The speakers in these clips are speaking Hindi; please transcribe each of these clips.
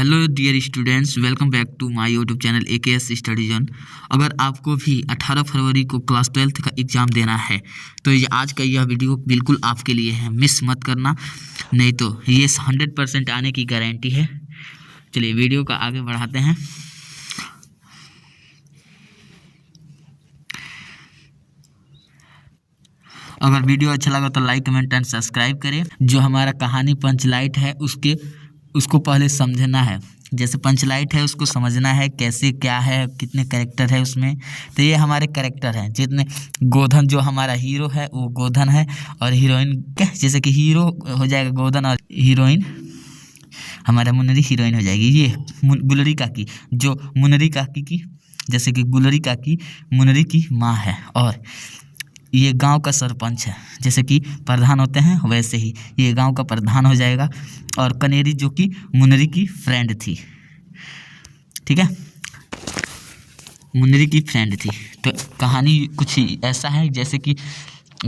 Hello dear students, welcome back to my YouTube channel AKS study zone. अगर आपको भी 18 फरवरी को क्लास 12th का एग्ज़ाम देना है तो ये आज का यह वीडियो बिल्कुल आपके लिए है, मिस मत करना, नहीं तो ये 100% आने की गारंटी है। चलिए वीडियो का आगे बढ़ाते हैं। अगर वीडियो अच्छा लगा तो लाइक कमेंट एंड सब्सक्राइब करें। जो हमारा कहानी पंचलाइट है उसको पहले समझना है। जैसे पंचलाइट है उसको समझना है, कैसे क्या है, कितने कैरेक्टर है उसमें। तो ये हमारे कैरेक्टर हैं जितने। गोधन जो हमारा हीरो है वो गोधन है, और हीरोइन क्या, जैसे कि हीरो हो जाएगा गोधन और हीरोइन हमारा मुनरी हीरोइन हो जाएगी। ये गुलरी काकी, जो मुनरी काकी की, जैसे कि गुलरी काकी मुनरी की माँ है, और ये गांव का सरपंच है। जैसे कि प्रधान होते हैं वैसे ही ये गांव का प्रधान हो जाएगा। और कनेरी जो कि मुनरी की फ्रेंड थी, ठीक है, मुनरी की फ्रेंड थी। तो कहानी कुछ ऐसा है जैसे कि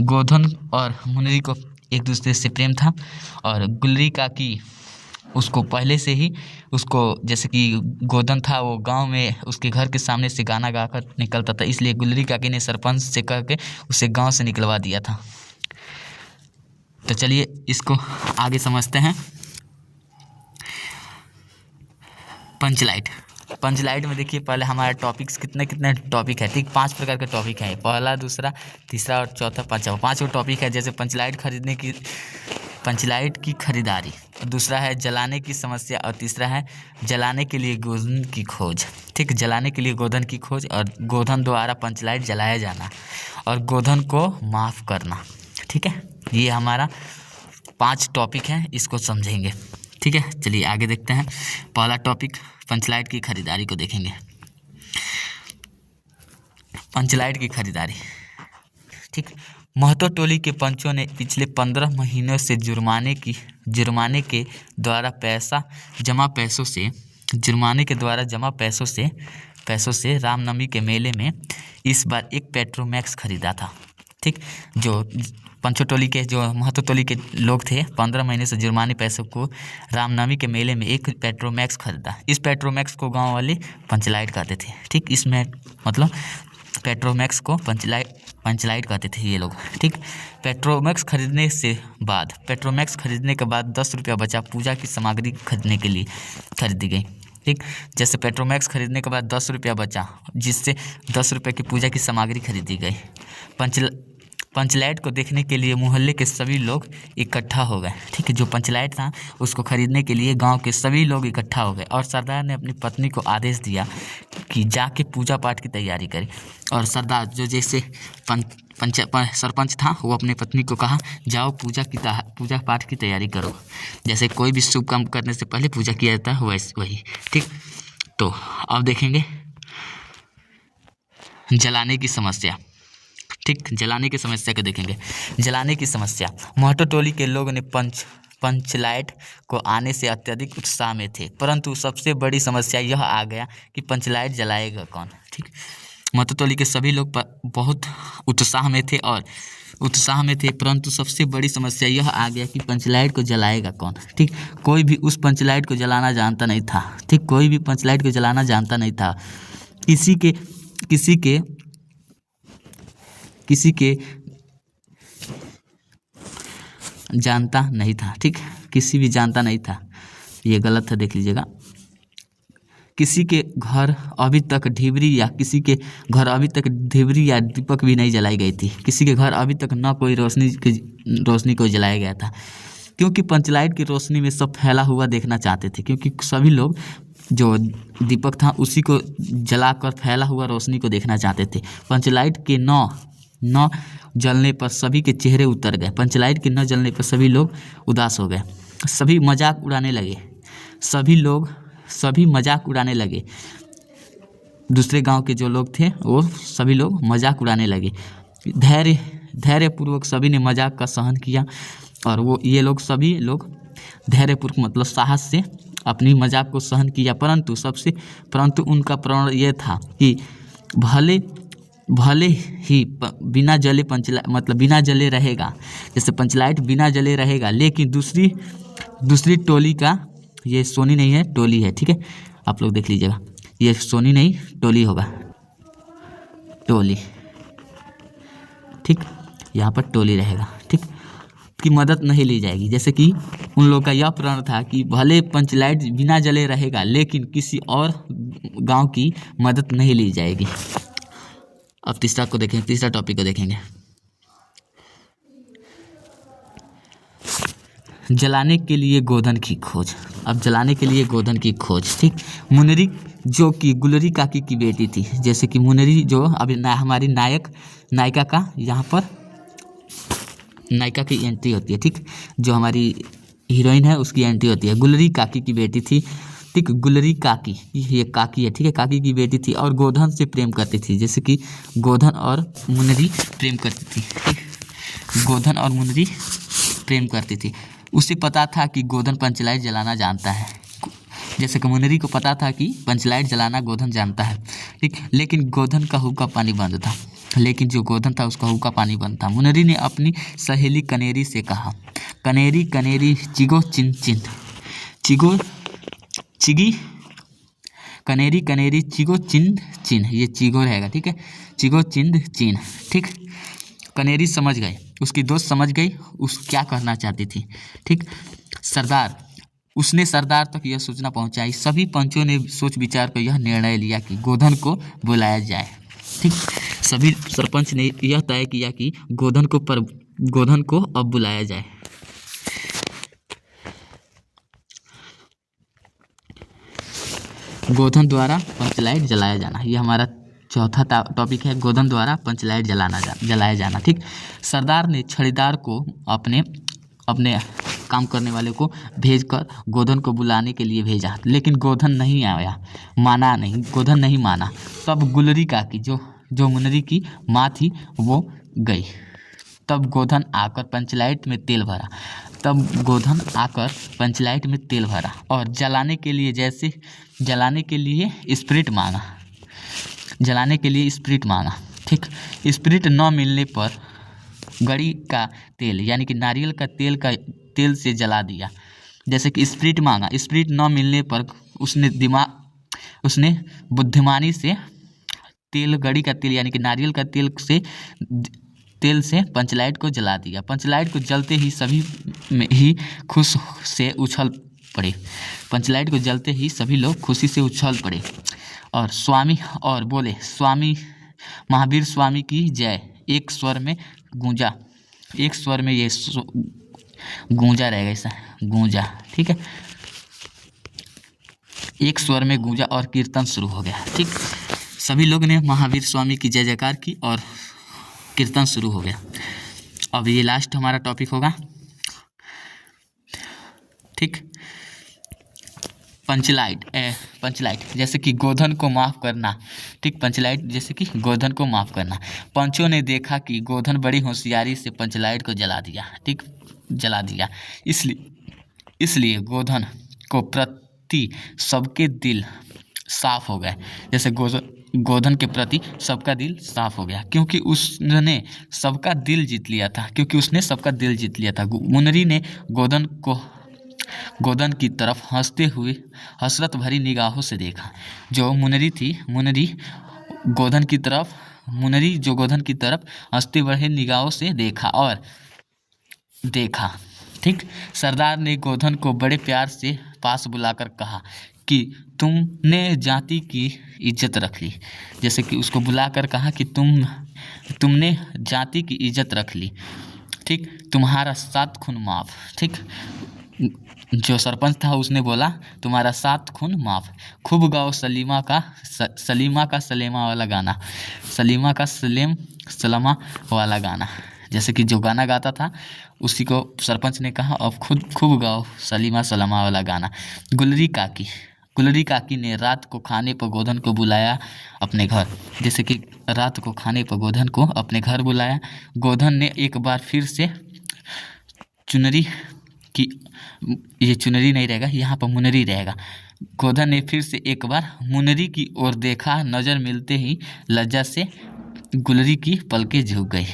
गोधन और मुनरी को एक दूसरे से प्रेम था, और गुलरी काकी उसको पहले से ही उसको, जैसे कि गोधन था वो गांव में उसके घर के सामने से गाना गाकर निकलता था, इसलिए गुलरी काकी ने सरपंच से कह के उसे गांव से निकलवा दिया था। तो चलिए इसको आगे समझते हैं। पंचलाइट में देखिए, पहले हमारे टॉपिक्स कितने टॉपिक है, ठीक 5 प्रकार के टॉपिक है। पहला, दूसरा, तीसरा और चौथा, पाँचवा, 5 टॉपिक है। जैसे पंचलाइट की खरीदारी, दूसरा है जलाने की समस्या, और तीसरा है जलाने के लिए गोधन की खोज। ठीक, जलाने के लिए गोधन की खोज, और गोधन द्वारा पंचलाइट जलाया जाना, और गोधन को माफ़ करना। ठीक है, ये हमारा 5 टॉपिक हैं, इसको समझेंगे। ठीक है, चलिए आगे देखते हैं। पहला टॉपिक पंचलाइट की खरीदारी को देखेंगे। पंचलाइट की खरीदारी, ठीक। महतो टोली के पंचों ने पिछले 15 महीनों से जुर्माने के द्वारा जमा पैसों से रामनवमी के मेले में इस बार एक पेट्रोमैक्स खरीदा था। ठीक, जो पंचो टोली के, जो महतो टोली के लोग थे, 15 महीने से जुर्माने पैसों को रामनवमी के मेले में एक पेट्रोमैक्स खरीदा। इस पेट्रोमैक्स को गाँव वाले पंचलाइट कहते थे। ठीक, इसमें मतलब पेट्रोमैक्स को पंचलाइट कहते थे ये लोग। ठीक, पेट्रोमैक्स खरीदने के बाद 10 रुपया बचा पूजा की सामग्री खरीदने के लिए खरीदी गई। ठीक, जैसे पेट्रोमैक्स खरीदने के बाद 10 रुपया बचा, जिससे 10 रुपये की पूजा की सामग्री खरीदी गई। पंचलाइट को देखने के लिए मोहल्ले के सभी लोग इकट्ठा हो गए। ठीक है, जो पंचलाइट था उसको खरीदने के लिए गांव के सभी लोग इकट्ठा हो गए, और सरदार ने अपनी पत्नी को आदेश दिया कि जाके पूजा पाठ की तैयारी करे। और सरदार, जो जैसे सरपंच था, वो अपनी पत्नी को कहा, जाओ पूजा पाठ की तैयारी करो। जैसे कोई भी शुभ काम करने से पहले पूजा किया जाता है वही। ठीक, तो अब देखेंगे जलाने की समस्या। ठीक, जलाने की समस्या को देखेंगे। जलाने की समस्या, महतो टोली के लोगों ने पंचलाइट को आने से अत्यधिक उत्साह में थे, परंतु सबसे बड़ी समस्या यह आ गया कि पंचलाइट जलाएगा कौन। ठीक, महतो टोली के सभी लोग बहुत उत्साह में थे, परंतु सबसे बड़ी समस्या यह आ गया कि पंचलाइट को जलाएगा कौन। ठीक, कोई भी उस पंचलाइट को जलाना जानता नहीं था। ठीक, कोई भी पंचलाइट को जलाना जानता नहीं था। किसी के जानता नहीं था। ठीक, किसी भी जानता नहीं था, ये गलत है, देख लीजिएगा। किसी के घर अभी तक ढिबरी या दीपक भी नहीं जलाई गई थी। किसी के घर अभी तक न कोई रोशनी को जलाया गया था, क्योंकि पंचलाइट की रोशनी में सब फैला हुआ देखना चाहते थे। क्योंकि सभी लोग जो दीपक था उसी को जलाकर फैला हुआ रोशनी को देखना चाहते थे। पंचलाइट के न जलने पर सभी के चेहरे उतर गए। पंचलाइट के न जलने पर सभी लोग उदास हो गए। सभी मजाक उड़ाने लगे। दूसरे गांव के जो लोग थे वो सभी लोग मजाक उड़ाने लगे। धैर्यपूर्वक सभी ने मजाक का सहन किया, और ये लोग सभी लोग धैर्यपूर्वक मतलब साहस से अपनी मजाक को सहन किया। परंतु उनका प्रण ये था कि भले ही बिना जले रहेगा, जैसे पंचलाइट बिना जले रहेगा, लेकिन दूसरी टोली का ये सोनी नहीं है, टोली है, ठीक है, आप लोग देख लीजिएगा, ये सोनी नहीं टोली होगा, टोली, ठीक, यहाँ पर टोली रहेगा, ठीक, की मदद नहीं ली जाएगी। जैसे कि उन लोगों का यह प्रण था कि भले पंचलाइट बिना जले रहेगा लेकिन किसी और गांव की मदद नहीं ली जाएगी। अब तीसरा को देखेंगे, तीसरा टॉपिक को देखेंगे, जलाने के लिए गोधन की खोज। अब जलाने के लिए गोधन की खोज, ठीक, मुनरी जो कि गुलरी काकी की बेटी थी, जैसे कि मुनरी जो अभी हमारी नायिका का यहाँ पर नायिका की एंट्री होती है, ठीक, जो हमारी हीरोइन है उसकी एंट्री होती है, गुलरी काकी की बेटी थी, ठीक, गुलरी काकी, ये काकी है, ठीक है, काकी की बेटी थी और गोधन से प्रेम करती थी, जैसे कि गोधन और मुनरी प्रेम करती थी, ठीक, गोधन और मुनरी प्रेम करती थी। उसे पता था कि गोधन पंचलाइट जलाना जानता है, जैसे कि मुनरी को पता था कि पंचलाइट जलाना गोधन जानता है, ठीक, लेकिन गोधन का हुक्का पानी बंद था, लेकिन जो गोधन था उसका हुक्का पानी बंद था। मुनरी ने अपनी सहेली कनेरी से कहा, कनेरी कनेरी चिगो चिन चिन, चिगो चिगी, कनेरी कनेरी चिगो चिन चिन, ये चिगो रहेगा, ठीक है, चिगो चिन चिन, ठीक, कनेरी समझ गए, उसकी दोस्त समझ गई उस क्या कहना चाहती थी, ठीक, सरदार, उसने सरदार तक यह सूचना पहुंचाई। सभी पंचों ने सोच विचार कर यह निर्णय लिया कि गोधन को बुलाया जाए, ठीक, सभी सरपंच ने यह तय किया कि गोधन को अब बुलाया जाए। गोधन द्वारा पंचलाइट जलाया जाना, ये हमारा चौथा टॉपिक है, गोधन द्वारा पंचलाइट जलाया जाना, ठीक। सरदार ने छड़ीदार को अपने काम करने वाले को भेजकर गोधन को बुलाने के लिए भेजा, लेकिन गोधन नहीं आया, गोधन नहीं माना। तब गुलरी काकी जो मुनरी की माँ थी वो गई। तब गोधन आकर पंचलाइट में तेल भरा और जलाने के लिए स्प्रिट मांगा, ठीक, स्प्रिट न मिलने पर गड़ी का तेल यानी कि नारियल का तेल से जला दिया। जैसे कि स्प्रिट मांगा, स्प्रिट न मिलने पर उसने बुद्धिमानी से गड़ी का तेल यानी कि नारियल का तेल से पंचलाइट को जला दिया। पंचलाइट को जलते ही सभी लोग खुशी से उछल पड़े और बोले, स्वामी महावीर स्वामी की जय। एक स्वर में ये गूंजा रहेगा, ऐसा गूंजा, ठीक है, एक स्वर में गूंजा और कीर्तन शुरू हो गया, ठीक, सभी लोग ने महावीर स्वामी की जय जयकार की और कीर्तन शुरू हो गया। अब ये लास्ट हमारा टॉपिक होगा, ठीक, पंचलाइट जैसे कि गोधन को माफ़ करना, ठीक, पंचलाइट जैसे कि गोधन को माफ़ करना। पंचों ने देखा कि गोधन बड़ी होशियारी से पंचलाइट को जला दिया, इसलिए गोधन को प्रति सबके दिल साफ हो गए। जैसे गोधन के प्रति सबका दिल साफ हो गया क्योंकि उसने सबका दिल जीत लिया था। मुनरी ने गोधन की तरफ हंसते हुए हसरत भरी निगाहों से देखा। मुनरी जो गोधन की तरफ हंसते भरे निगाहों से देखा, ठीक। सरदार ने गोधन को बड़े प्यार से पास बुलाकर कहा कि तुमने जाति की इज्जत रख ली। जैसे कि उसको बुलाकर कहा कि तुमने जाति की इज्जत रख ली, ठीक, तुम्हारा 7 खून माफ, ठीक। जो सरपंच था उसने बोला तुम्हारा 7 खून माफ। खूब गाओ सलीमा का सलेमा वाला गाना। जैसे कि जो गाना गाता था उसी को सरपंच ने कहा अब खूब गाओ सलीमा सलामा वाला गाना। गुलरी काकी ने रात को खाने पर गोधन को बुलाया अपने घर। जैसे कि रात को खाने पर गोधन को अपने घर बुलाया। गोधन ने एक बार फिर से ये चुनरी नहीं रहेगा, यहाँ पर मुनरी रहेगा। गोधन ने फिर से एक बार मुनरी की ओर देखा। नज़र मिलते ही लज्जा से गुलरी की पलकें झुक गई।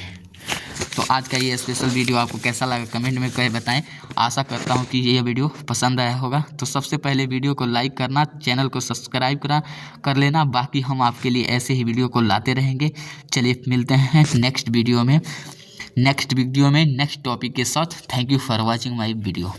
तो आज का ये स्पेशल वीडियो आपको कैसा लगा कमेंट में कहे बताएं। आशा करता हूँ कि ये वीडियो पसंद आया होगा। तो सबसे पहले वीडियो को लाइक करना, चैनल को सब्सक्राइब कर लेना। बाकी हम आपके लिए ऐसे ही वीडियो को लाते रहेंगे। चलिए मिलते हैं नेक्स्ट वीडियो में नेक्स्ट टॉपिक के साथ। Thank you for watching my video.